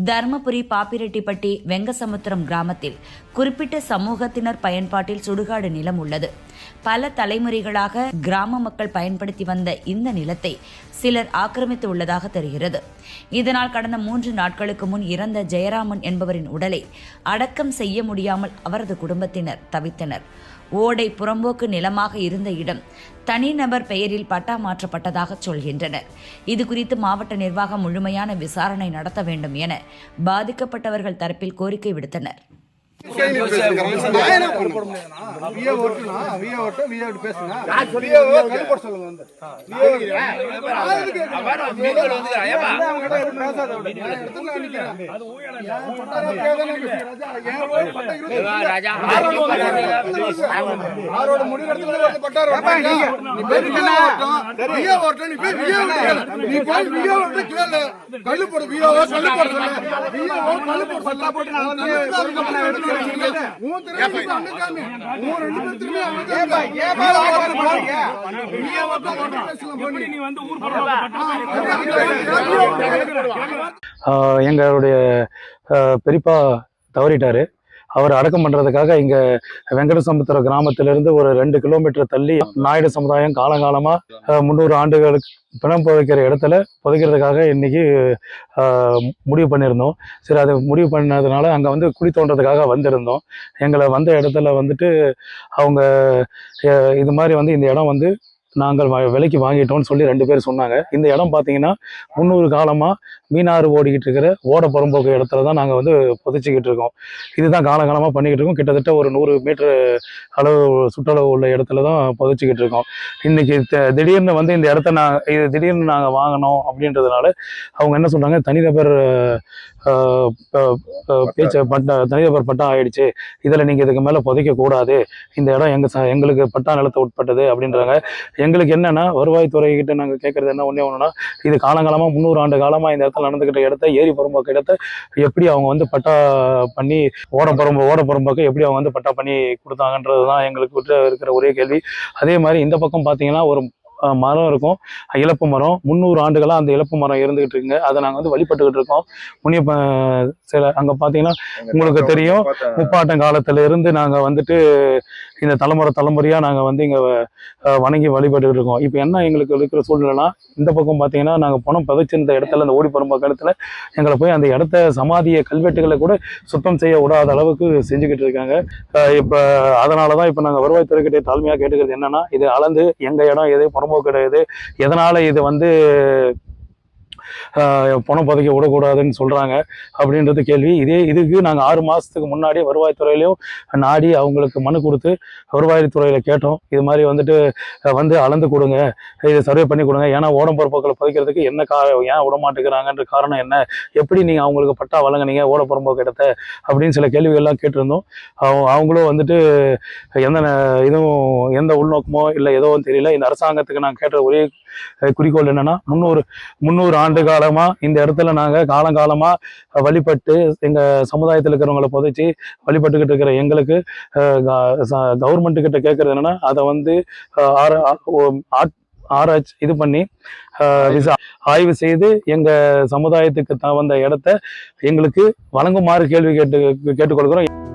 தர்மபுரி பாப்பிரெட்டிப்பட்டி வெங்கசமுத்திரம் கிராமத்தில் குறிப்பிட்ட சமூகத்தினர் பயன்பாட்டில் சுடுகாடு நிலம் உள்ளது. பல தலைமுறைகளாக கிராம மக்கள் பயன்படுத்தி வந்த இந்த நிலத்தை சிலர் ஆக்கிரமித்து உள்ளதாக தெரிகிறது. இதனால் கடந்த 3 நாட்களுக்கு முன் இறந்த ஜெயராமன் என்பவரின் உடலை அடக்கம் செய்ய முடியாமல் அவரது குடும்பத்தினர் தவித்தனர். ஓடை புறம்போக்கு நிலமாக இருந்த இடம் தனிநபர் பெயரில் பட்டா மாற்றப்பட்டதாக சொல்கின்றனர். இதுகுறித்து மாவட்ட நிர்வாகம் முழுமையான விசாரணை நடத்த வேண்டும் என பாதிக்கப்பட்டவர்கள் தரப்பில் கோரிக்கை விடுத்தனர். எங்களுடைய பெரியப்பா தவறிட்டாரு. அவர் அடக்கம் பண்றதுக்காக இங்க வெங்கடசமுத்திர கிராமத்திலிருந்து ஒரு 2 கிலோமீட்டர் தள்ளி நாயுடு சமுதாயம் காலங்காலமா 300 ஆண்டுகளுக்கு பிணம் புதைக்கிற இடத்துல புதைக்கிறதுக்காக இன்னைக்கு முடிவு பண்ணியிருந்தோம். சரி, அதை முடிவு பண்ணதுனால அங்கே வந்து குழி தோன்றதுக்காக வந்திருந்தோம். எங்களை வந்த இடத்துல வந்துட்டு அவங்க இது மாதிரி வந்து இந்த இடம் வந்து நாங்கள் விலைக்கு வாங்கிட்டோம்னு சொல்லி 2 பேர் சொன்னாங்க. இந்த இடம் பார்த்தீங்கன்னா 300 காலமாக மீனாறு ஓடிக்கிட்டு இருக்கிற ஓட புறம்போக்கு இடத்துல தான் நாங்கள் வந்து புதைச்சிக்கிட்டு இருக்கோம். இதுதான் காலகாலமாக பண்ணிக்கிட்டு இருக்கோம். கிட்டத்தட்ட ஒரு 100 மீட்டர் அளவு சுற்றளவு உள்ள இடத்துல தான் புதைச்சிக்கிட்டு இருக்கோம். இன்னைக்கு திடீர்னு வந்து இந்த இடத்த திடீர்னு நாங்கள் வாங்கினோம் அப்படின்றதுனால அவங்க என்ன சொல்கிறாங்க, தனிநபர் தனிநபர் பட்டா ஆயிடுச்சு, இதில் நீங்கள் இதுக்கு மேலே புதைக்கக்கூடாது, இந்த இடம் எங்களுக்கு பட்டா நிலத்தை உட்பட்டது அப்படின்றாங்க. எங்களுக்கு என்னன்னா, வருவாய்த்துறை கிட்ட நாங்கள் கேட்கறது என்ன ஒன்றுனா, இது காலங்காலமாக 300 ஆண்டு காலமாக இந்த இடத்துல நடந்துக்கிட்ட இடத்த ஏரி புறம்போக்கு இடத்த எப்படி அவங்க வந்து பட்டா பண்ணி ஓட புறம்போக்கு எப்படி அவங்க வந்து பட்டா பண்ணி கொடுத்தாங்கன்றது தான் எங்களுக்கு இருக்கிற ஒரே கேள்வி. அதே மாதிரி இந்த பக்கம் பார்த்தீங்கன்னா ஒரு மரம் இருக்கும், இழப்பு மரம். 300 ஆண்டுகளாக அந்த இழப்பு மரம் இருந்துகிட்டு இருக்குங்க. அதை நாங்கள் வந்து வழிபட்டுக்கிட்டு இருக்கோம். முனியப்ப சில அங்கே பார்த்தீங்கன்னா உங்களுக்கு தெரியும், முப்பாட்டம் காலத்துல இருந்து நாங்கள் வந்துட்டு இந்த தலைமுறையாக நாங்கள் வந்து இங்கே வணங்கி வழிபட்டுக்கிட்டு இருக்கோம். இப்போ என்ன எங்களுக்கு இருக்கிற சூழ்நிலைனா, இந்த பக்கம் பார்த்தீங்கன்னா நாங்கள் பணம் புதைச்சிருந்த இடத்துல, அந்த ஓடி புறம்போக்கு இடத்துல எங்களை போய் அந்த இடத்த சமாதிய கல்வெட்டுகளை கூட சுத்தம் செய்ய விடாத அளவுக்கு செஞ்சுக்கிட்டு இருக்காங்க. இப்போ அதனால தான் இப்போ நாங்கள் வருவாய்த்துறைக்கிட்டே தாழ்மையாக கேட்டுக்கிறது என்னன்னா, இது அளந்து எங்கள் இடம் எது, புறம்போக்கு கிடையாது, எதனால இது வந்து பணம் புதைக்க விடக்கூடாதுன்னு சொல்றாங்க அப்படின்றது கேள்வி. இதுக்கு நாங்கள் 6 மாசத்துக்கு முன்னாடி வருவாய்த்துறையிலையும் நாடி அவங்களுக்கு மனு கொடுத்து வருவாய்த்துறையில கேட்டோம். இது மாதிரி வந்துட்டு வந்து அளந்து கொடுங்க, இதை சர்வே பண்ணி கொடுங்க, ஏன்னா ஓடப்புறம்போக்களை புதைக்கிறதுக்கு என்ன ஏன் விடமாட்டேங்கிறாங்கன்ற காரணம் என்ன, எப்படி நீங்க அவங்களுக்கு பட்டா வழங்கினீங்க ஓடப்புறம்போக்கு இடத்த அப்படின்னு சில கேள்விகள்லாம் கேட்டிருந்தோம். அவங்களும் வந்துட்டு எந்த உள்நோக்கமோ இல்லை ஏதோ தெரியல. இந்த அரசாங்கத்துக்கு நாங்கள் கேட்ட ஒரே குறிக்கோள் என்னன்னா, 300 ஆண்டு காலமா இந்த இடத்துல நாங்க காலங்காலமா வழிபட்டு எங்க சமுதாயத்தில் இருக்கிறவங்களை புதைச்சி வழிபட்டுக்கிட்டு இருக்கிற எங்களுக்கு கவர்மெண்ட் கிட்ட கேட்கறது என்னன்னா, அதை வந்து ஆராய்ச்சி இது பண்ணி ஆய்வு செய்து எங்க சமுதாயத்துக்கு வந்த இடத்த எங்களுக்கு வழங்குமாறு கேட்டுக்கொள்கிறோம்.